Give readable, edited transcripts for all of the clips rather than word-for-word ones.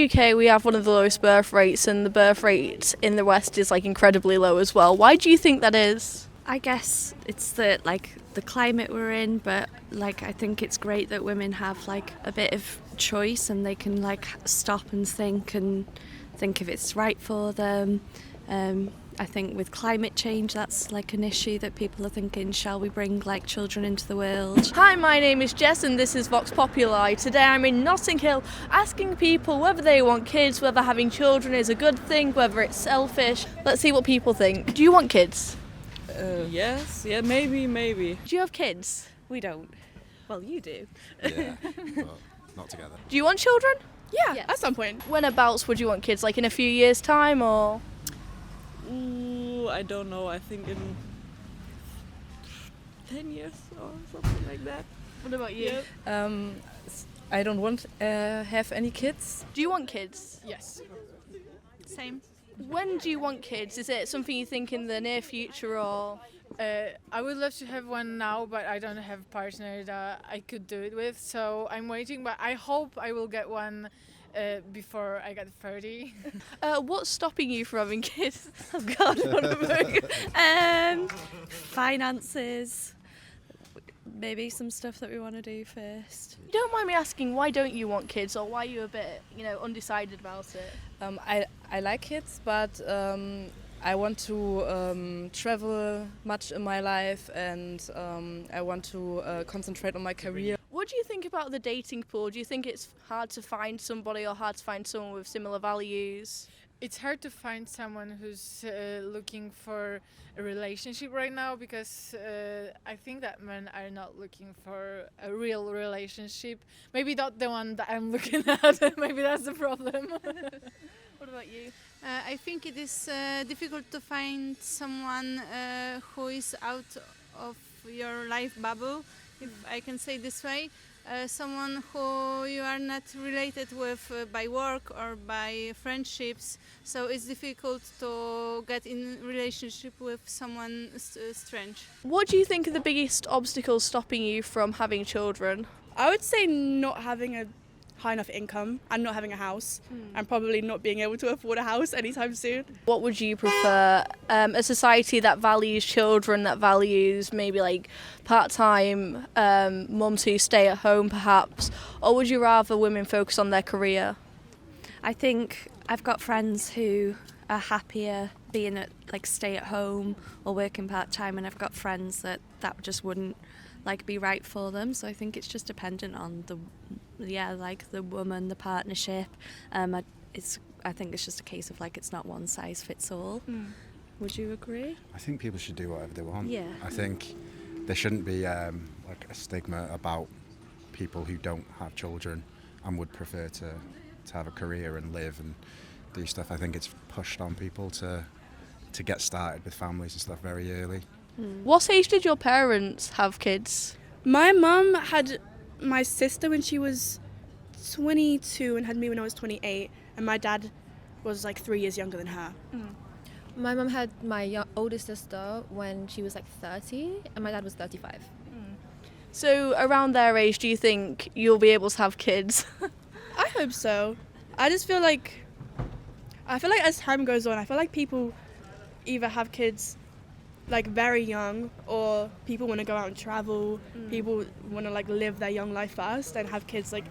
the UK, we have one of the lowest birth rates, and the birth rate in the West is like incredibly low as well. Why do you think that is? I guess it's the climate we're in, but like I think it's great that women have like a bit of choice and they can like stop and think if it's right for them. I think with climate change, that's like an issue that people are thinking, shall we bring like children into the world? Hi, my name is Jess and this is Vox Populi. Today I'm in Notting Hill asking people whether they want kids, whether having children is a good thing, whether it's selfish. Let's see what people think. Do you want kids? Yes, maybe. Do you have kids? We don't. Well, you do. Yeah, but not together. Do you want children? Yeah, Yes. at some point. Whenabouts would you want kids? Like in a few years' time or? Ooh, I don't know. I think in 10 years or something like that. What about you? Yep. I don't want have any kids. Do you want kids? Yes. Same. When do you want kids? Is it something you think in the near future or? I would love to have one now, but I don't have a partner that I could do it with. So I'm waiting, but I hope I will get one before I get 30. What's stopping you from having kids? Oh God, what a book. Finances, maybe some stuff that we want to do first. You don't mind me asking, why don't you want kids, or why are you a bit, undecided about it? I like kids, but I want to travel much in my life, and I want to concentrate on my career. What do you think about the dating pool? Do you think it's hard to find somebody or hard to find someone with similar values? It's hard to find someone who's looking for a relationship right now because I think that men are not looking for a real relationship. Maybe not the one that I'm looking at. Maybe that's the problem. What about you? I think it is difficult to find someone who is out of your life bubble, if I can say this way. Someone who you are not related with by work or by friendships, so it's difficult to get in relationship with someone strange. What do you think are the biggest obstacles stopping you from having children? I would say not having a high enough income and not having a house and probably not being able to afford a house anytime soon. What would you prefer? A society that values children, that values maybe like part-time mums who stay at home perhaps, or would you rather women focus on their career? I think I've got friends who are happier being at like stay at home or working part-time, and I've got friends that just wouldn't like be right for them. So I think it's just dependent on the woman, the partnership. I think it's just a case of like it's not one size fits all. Would you agree? I think people should do whatever they want. Yeah. I think there shouldn't be like a stigma about people who don't have children and would prefer to have a career and live and do stuff. I think it's pushed on people to get started with families and stuff very early. What age did your parents have kids? My mum had my sister when she was 22 and had me when I was 28, and my dad was like 3 years younger than her. My mum had my older sister when she was like 30 and my dad was 35. So around their age, do you think you'll be able to have kids? I hope so. I feel like as time goes on, I feel like people either have kids like very young, or people want to go out and travel. People want to like live their young life first and have kids like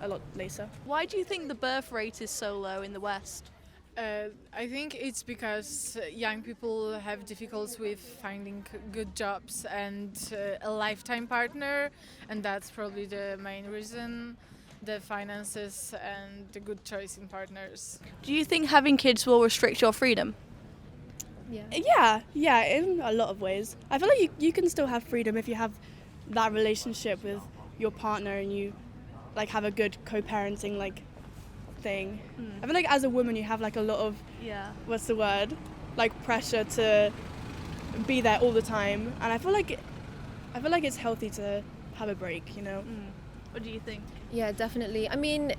a lot later. Why do you think the birth rate is so low in the West? I think it's because young people have difficulties with finding good jobs and a lifetime partner, and that's probably the main reason. The finances and the good choice in partners. Do you think having kids will restrict your freedom? Yeah, in a lot of ways. I feel like you can still have freedom if you have that relationship with your partner and you like have a good co-parenting like thing. I feel like as a woman you have like a lot of what's the word? Like pressure to be there all the time, and I feel like it's healthy to have a break, you know. What do you think? Yeah, definitely. I mean,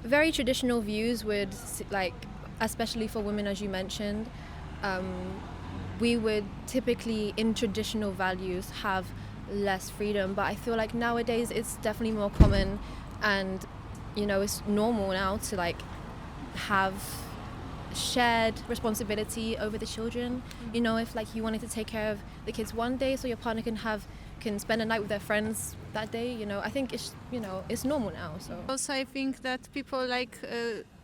very traditional views would like, especially for women as you mentioned, we would typically in traditional values have less freedom, but I feel like nowadays it's definitely more common, and it's normal now to like have shared responsibility over the children. You know, if like you wanted to take care of the kids one day so your partner can spend a night with their friends that day, you know, I think it's, you know, it's normal now. So Also, I think that people like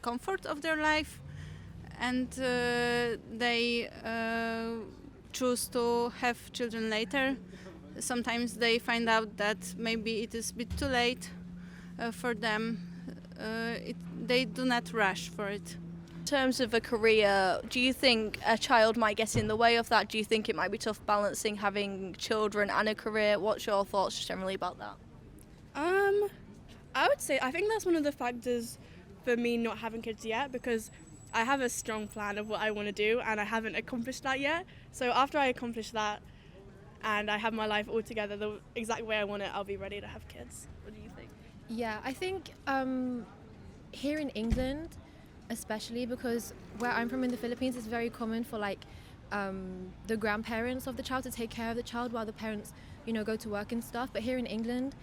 comfort of their life, and they choose to have children later. Sometimes they find out that maybe it is a bit too late for them. They do not rush for it. In terms of a career, do you think a child might get in the way of that? Do you think it might be tough balancing having children and a career? What's your thoughts generally about that? I would say I think that's one of the factors for me not having kids yet, because I have a strong plan of what I want to do and I haven't accomplished that yet. So after I accomplish that and I have my life all together the exact way I want it, I'll be ready to have kids. What do you think? yeah, I think here in England, especially because where I'm from in the Philippines, it's very common for like the grandparents of the child to take care of the child while the parents, you know, go to work and stuff. But here in England,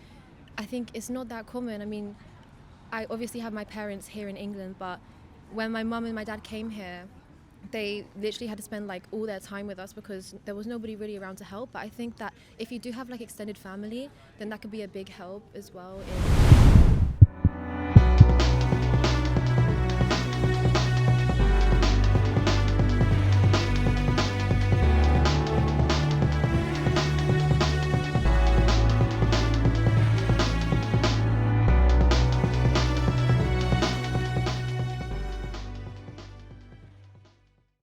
I think it's not that common. I mean, I obviously have my parents here in England, but when my mum and my dad came here, they literally had to spend like all their time with us because there was nobody really around to help. But I think that if you do have like extended family, then that could be a big help as well in